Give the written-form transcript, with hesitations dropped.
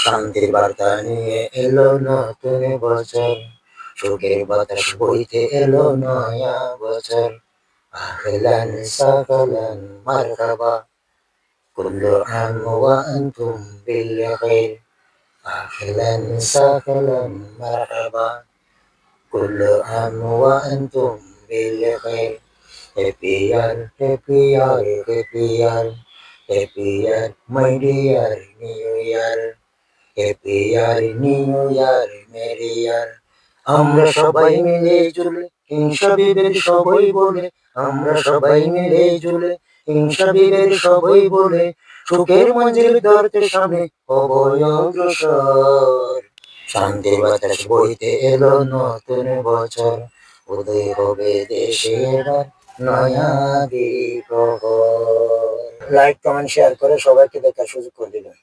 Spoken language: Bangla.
শান্তির বার্তা নিয়ে এলো নতুন বছর, সুখের বাতাস বইতে এলো নয়া বছর। আহলান সাহলান মারহাবা, কুল্লু আম ওয়া আনতুম বিল খাইর। আহলান সাহলান মারহাবা, কুল্লু আম ওয়া আনতুম বিল খাইর। Happy year, happy year, happy year, happy year, my dear new year. Happy year, new year, merry year. আমরা সবাই মিলে ঝুলে হিংসা বিভেদ সবাই বলে, আমরা সবাই মিলে ঝুলে হিংসা বিভেদ সবাই বলে, সুখের মঞ্জিল ধরতে সামনে অভয় অগ্রসর। শান্তির বাতাস বইতে এলো নতুন বছর, উদয় হবে দেশে এবার নয়া বিপ্লব। লাইক কমেন্ট শেয়ার করে সবাইকে দেখার সুযোগ করে দিবেন।